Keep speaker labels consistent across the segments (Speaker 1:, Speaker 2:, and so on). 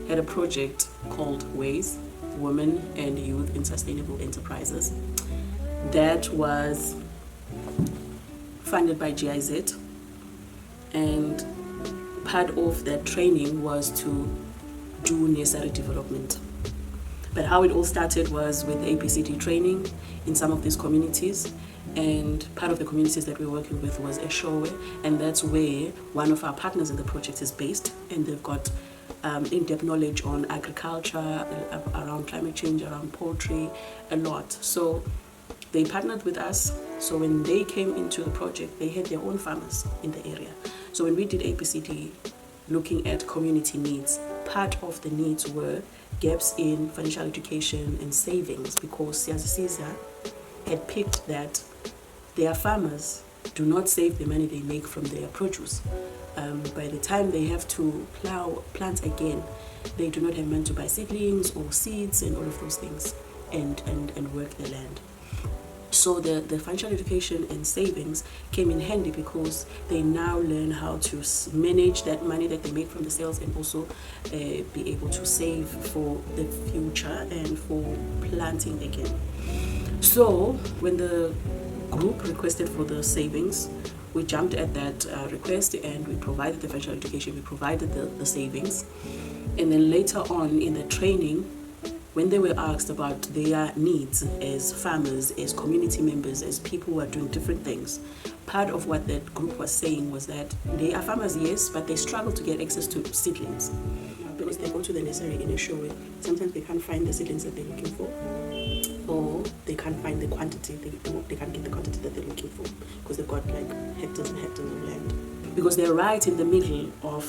Speaker 1: had a project called WAYS, Women and Youth in Sustainable Enterprises. That was funded by GIZ, and part of that training was to do nursery development. But how it all started was with ABCD training in some of these communities, and part of the communities that we're working with was Eshowe, and that's where one of our partners in the project is based, and they've got in-depth knowledge on agriculture, around climate change, around poultry, a lot. So they partnered with us. So when they came into the project, they had their own farmers in the area. So when we did ABCD, looking at community needs, part of the needs were gaps in financial education and savings, because Siyazi had picked that their farmers do not save the money they make from their produce. By the time they have to plant again, they do not have money to buy seedlings or seeds and all of those things and work the land. So the financial education and savings came in handy, because they now learn how to manage that money that they make from the sales, and also be able to save for the future and for planting again. So when the group requested for the savings, we jumped at that request, and we provided the financial education, we provided the savings. And then later on in the training, when they were asked about their needs as farmers, as community members, as people who are doing different things, part of what that group was saying was that they are farmers, yes, but they struggle to get access to seedlings. Because they go to the nursery in Eshowe, sometimes they can't find the seedlings that they're looking for, or they can't find the quantity, they can't get the quantity that they're looking for, because they've got like hectares and hectares of land. Because they're right in the middle of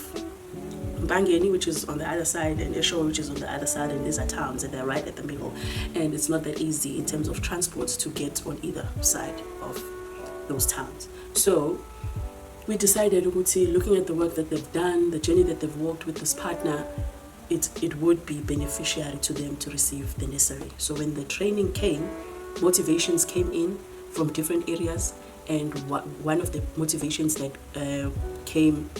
Speaker 1: Mbangeni, which is on the other side, and Eshowe, which is on the other side, and these are towns, and they're right at the middle, and it's not that easy in terms of transport to get on either side of those towns. So we decided, looking at the work that they've done, the journey that they've walked with this partner, it would be beneficiary to them to receive the nursery. So when the training came, motivations came in from different areas, and one of the motivations that came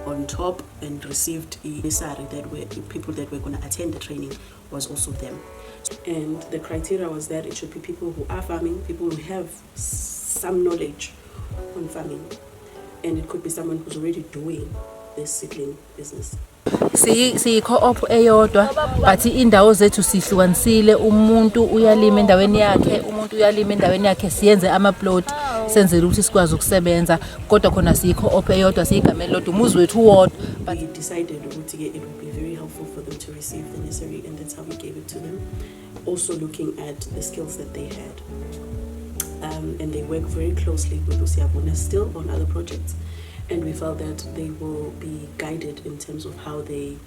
Speaker 1: on top and received a nursery, that were people that were going to attend the training, was also them. And the criteria was that it should be people who are farming, people who have some knowledge on farming, and it could be someone who's already doing this seedling business.
Speaker 2: Siyi-co-op eyodwa, but indawo zethu sihlukanisile. Umuntu uyalima endaweni yakhe, siyenze ama-plot, senzele ukuthi sikwazi ukusebenza. Kodwa khona siyi-co-op eyodwa, siyigama elilodwa, umuzi wethu uwodwa.
Speaker 1: But we decided it would be very helpful for them to receive the nursery, and that's how we gave it to them. Also looking at the skills that they had. And they work very closely with Usiyabona still on other projects. And we felt that they will be guided in terms of how they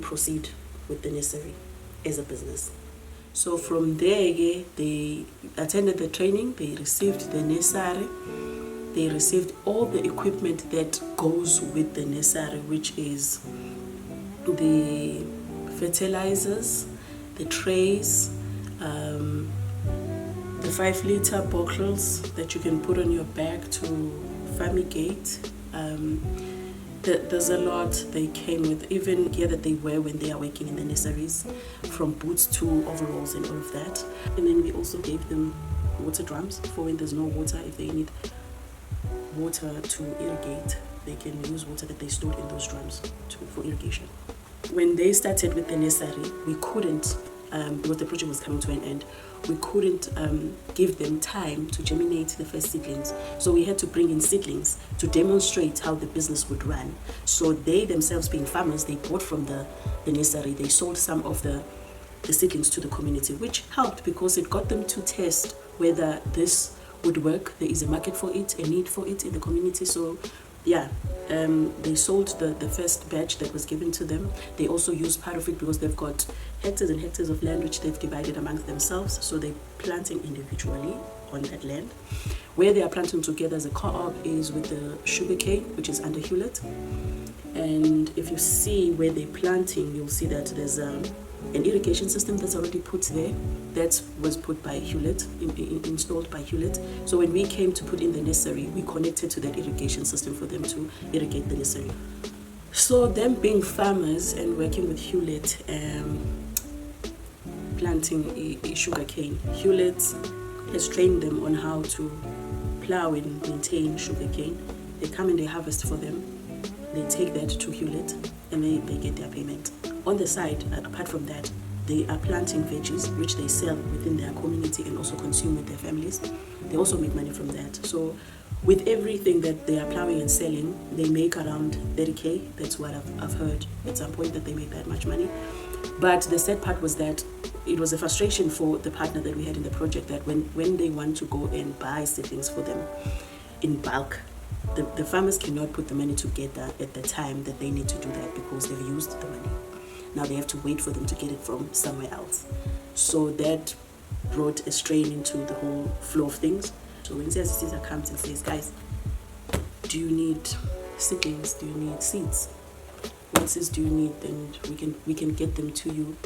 Speaker 1: proceed with the nursery as a business. So from there, they attended the training, they received the nursery, they received all the equipment that goes with the nursery, which is the fertilizers, the trays, the 5-liter bottles that you can put on your bag to fumigate. There's a lot they came with, even gear that they wear when they are working in the nurseries, from boots to overalls and all of that. And then we also gave them water drums for when there's no water. If they need water to irrigate, they can use water that they stored in those drums for irrigation. When they started with the nursery, we couldn't, because the project was coming to an end, we couldn't give them time to germinate the first seedlings. So we had to bring in seedlings to demonstrate how the business would run. So they themselves, being farmers, they bought from the nursery, they sold some of the seedlings to the community, which helped because it got them to test whether this would work. There is a market for it, a need for it in the community. So yeah, they sold the first batch that was given to them. They also used part of it because they've got hectares and hectares of land which they've divided amongst themselves. So they're planting individually on that land. Where they are planting together as a co-op is with the sugarcane, which is under Hewlett. And if you see where they're planting, you'll see that there's an irrigation system that's already put there. That was put by Hewlett, installed by Hewlett. So when we came to put in the nursery, we connected to that irrigation system for them to irrigate the nursery. So them being farmers and working with Hewlett, planting a sugar cane, Hewlett has trained them on how to plow and maintain sugar cane. They come and they harvest for them. They take that to Hewlett and they get their payment. On the side, apart from that, they are planting veggies which they sell within their community and also consume with their families. They also make money from that. So with everything that they are plowing and selling, they make around 30K. That's what I've heard at some point, that they make that much money. But the sad part was that it was a frustration for the partner that we had in the project, that when they want to go and buy seedlings for them in bulk, the farmers cannot put the money together at the time that they need to do that because they've used the money. Now they have to wait for them to get it from somewhere else. So that brought a strain into the whole flow of things. So when Caesar comes and says, guys, do you need seedlings? Do you need seeds? What seeds do you need? Then we can get them to you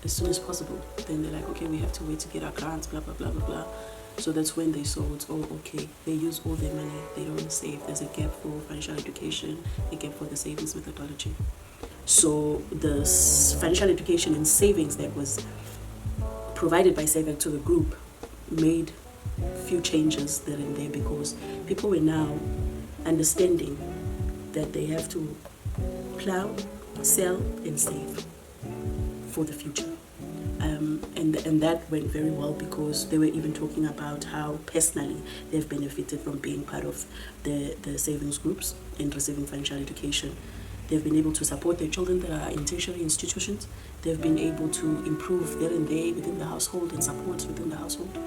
Speaker 1: as soon as possible. Then they're like, okay, we have to wait to get our grants, blah, blah, blah, blah, blah. So that's when they saw it's, oh, okay, they use all their money, they don't save. There's a gap for financial education, a gap for the savings methodology. So the financial education and savings that was provided by SABF to the group made few changes there and there, because people were now understanding that they have to plow, sell and save for the future. And that went very well, because they were even talking about how personally they've benefited from being part of the savings groups and receiving financial education. They've been able to support their children that are in tertiary institutions. They've been able to improve there and there within the household and support within the household.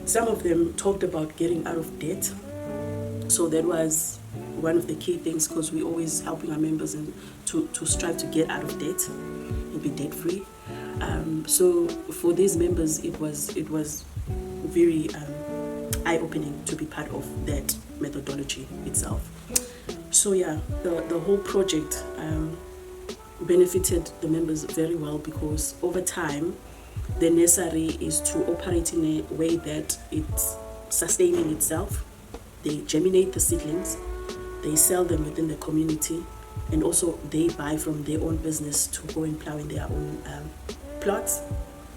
Speaker 1: Some of them talked about getting out of debt. So that was one of the key things, because we're always helping our members to strive to get out of debt and be debt free. So for these members, it was very eye-opening to be part of that methodology itself. So yeah, the whole project benefited the members very well, because over time the nursery is to operate in a way that it's sustaining itself. They germinate the seedlings, they sell them within the community, and also they buy from their own business to go and plow in their own plots,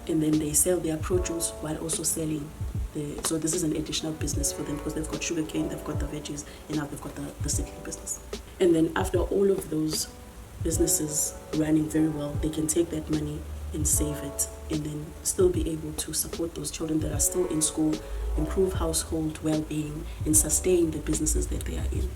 Speaker 1: and then they sell their produce while also selling. So this is an additional business for them, because they've got sugarcane, they've got the veggies, and now they've got the seedling business. And then after all of those businesses running very well, they can take that money and save it, and then still be able to support those children that are still in school, improve household well-being, and sustain the businesses that they are in.